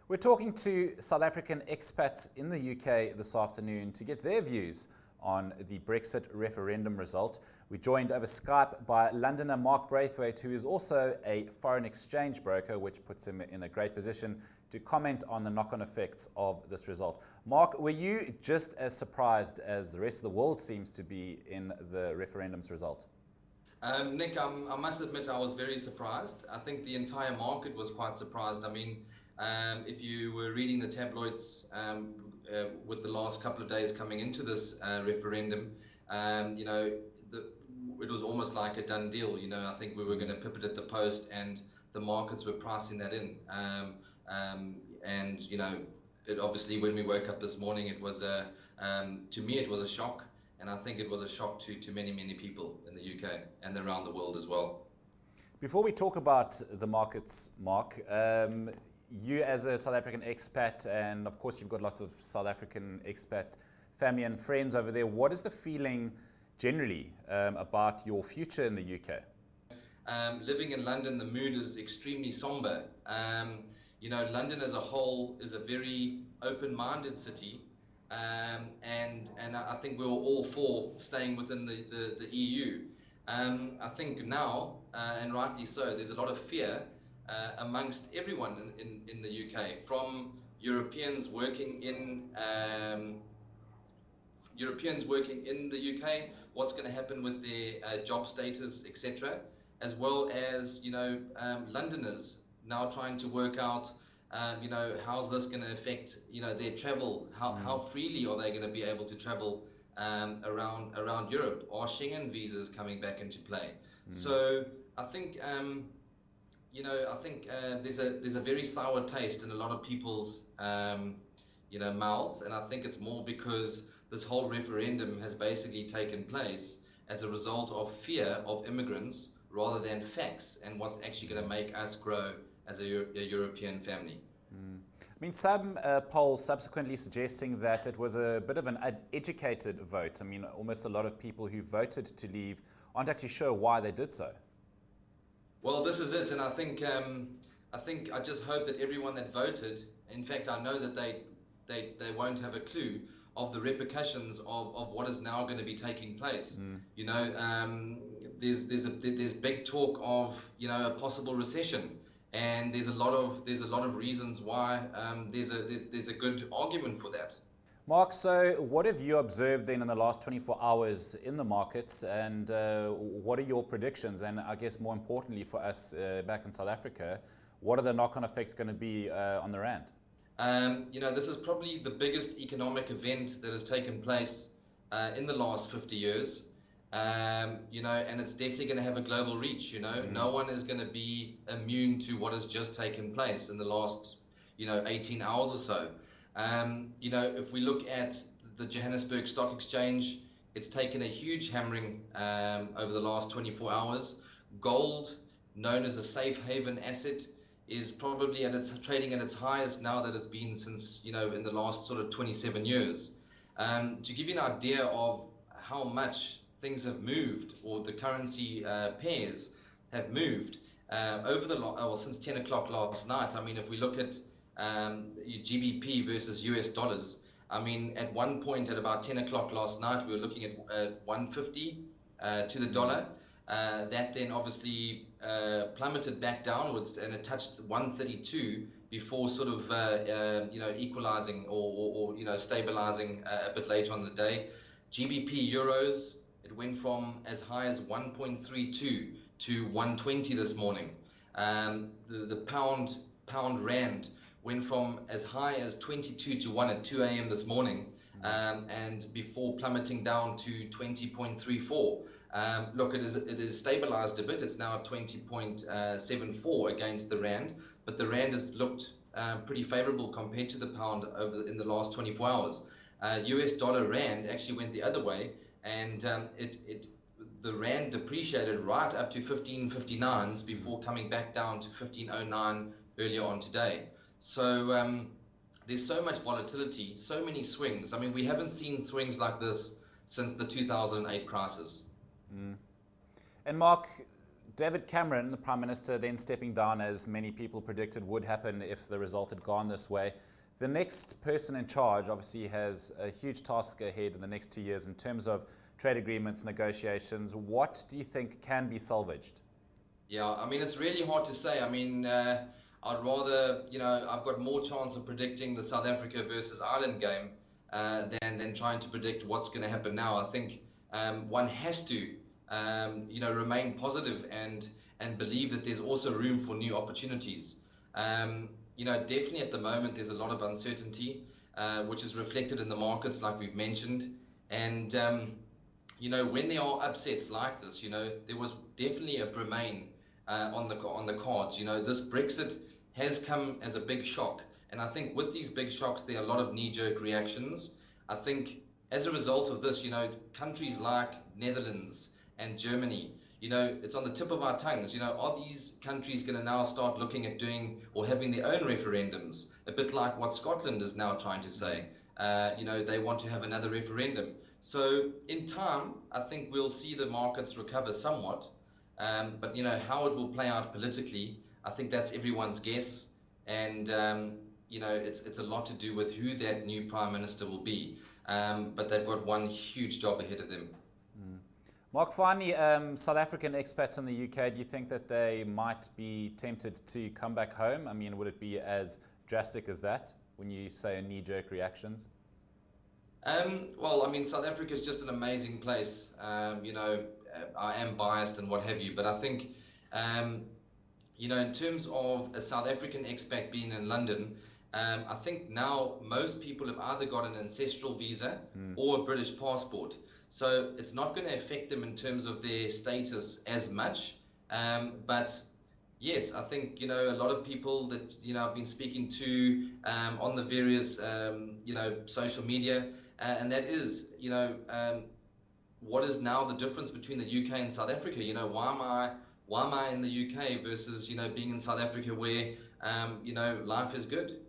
We're talking to South African expats in the UK this afternoon to get their views on the Brexit referendum result. We're joined over Skype by Londoner Mark Braithwaite, who is also a foreign exchange broker, which puts him in a great position to comment on the knock-on effects of this result. Mark, were you just as surprised as the rest of the world seems to be in the referendum's result? Nick, I must admit I was very surprised. I think the entire market was quite surprised. I mean, if you were reading the tabloids with the last couple of days coming into this referendum, it was almost like a done deal. I think we were going to pip it at the post, and the markets were pricing that in. It obviously, when we woke up this morning, it was to me it was a shock, and I think it was a shock to many people in the UK and around the world as well. Before we talk about the markets, Mark, you as a South African expat, and of course you've got lots of South African expat family and friends over there, what is the feeling generally about your future in the UK? Living in London, the mood is extremely somber. London as a whole is a very open-minded city, and I think we were all for staying within the EU. I think now, and rightly so, there's a lot of fear amongst everyone in the UK, from Europeans working in the UK, what's going to happen with their job status, etc., as well as Londoners now trying to work out how's this going to affect their travel, how freely are they going to be able to travel around Europe? Are Schengen visas coming back into play? So I think there's a very sour taste in a lot of people's mouths, and I think it's more because this whole referendum has basically taken place as a result of fear of immigrants rather than facts and what's actually going to make us grow as a European family. I mean, some polls subsequently suggesting that it was a bit of an educated vote. I mean, almost a lot of people who voted to leave aren't actually sure why they did so. Well, this is it, and I think I just hope that everyone that voted, in fact, I know that they won't have a clue of the repercussions of what is now going to be taking place. There's big talk of a possible recession, and there's a lot of reasons why there's a good argument for that. Mark, so what have you observed then in the last 24 hours in the markets, and what are your predictions? And I guess more importantly for us back in South Africa, what are the knock-on effects going to be on the rand? This is probably the biggest economic event that has taken place in the last 50 years. And it's definitely going to have a global reach. No one is going to be immune to what has just taken place in the last 18 hours or so. If we look at the Johannesburg Stock Exchange, it's taken a huge hammering over the last 24 hours. Gold, known as a safe haven asset, is probably trading at its highest now that it's been since in the last sort of 27 years. To give you an idea of how much things have moved, or the currency pairs have moved since 10 o'clock last night. I mean, if we look at GBP versus US dollars, I mean, at one point at about 10 o'clock last night, we were looking at 150 to the dollar. That then obviously plummeted back downwards, and it touched 132 before sort of equalizing or stabilizing a bit later on in the day. GBP euros, it went from as high as 1.32 to 120 this morning. The pound rand went from as high as 22 to 1 at 2 a.m. this morning, and before plummeting down to 20.34. Look, it is stabilized a bit. It's now at 20.74 against the rand, but the rand has looked pretty favorable compared to the pound in the last 24 hours. US dollar rand actually went the other way, and the rand depreciated right up to 15.59s before coming back down to 15.09 earlier on today. So there's so much volatility, so many swings. I mean, we haven't seen swings like this since the 2008 crisis. And Mark, David Cameron, the Prime Minister, then stepping down as many people predicted would happen if the result had gone this way. The next person in charge obviously has a huge task ahead in the next 2 years in terms of trade agreements, negotiations. What do you think can be salvaged? Yeah, I mean, it's really hard to say. I mean, I'd rather, I've got more chance of predicting the South Africa versus Ireland game than trying to predict what's going to happen now. I think one has to, remain positive and believe that there's also room for new opportunities. Definitely at the moment there's a lot of uncertainty, which is reflected in the markets, like we've mentioned. And when there are upsets like this, there was definitely a Remain on the cards. This Brexit has come as a big shock, and I think with these big shocks there are a lot of knee-jerk reactions. I think as a result of this, countries like Netherlands and Germany, it's on the tip of our tongues. Are these countries going to now start looking at doing or having their own referendums, a bit like what Scotland is now trying to say? They want to have another referendum. So in time, I think we'll see the markets recover somewhat. But how it will play out politically, I think that's everyone's guess. And it's a lot to do with who that new Prime Minister will be. But they've got one huge job ahead of them. Mark, finally, South African expats in the UK, do you think that they might be tempted to come back home? I mean, would it be as drastic as that when you say knee-jerk reactions? Well, I mean, South Africa is just an amazing place. I am biased and what have you, but I think, in terms of a South African expat being in London, I think now most people have either got an ancestral visa or a British passport. So it's not going to affect them in terms of their status as much. But yes, I think, a lot of people that, I've been speaking to on the various, social media, and that is, what is now the difference between the UK and South Africa? Why am I in the UK versus, being in South Africa where, life is good?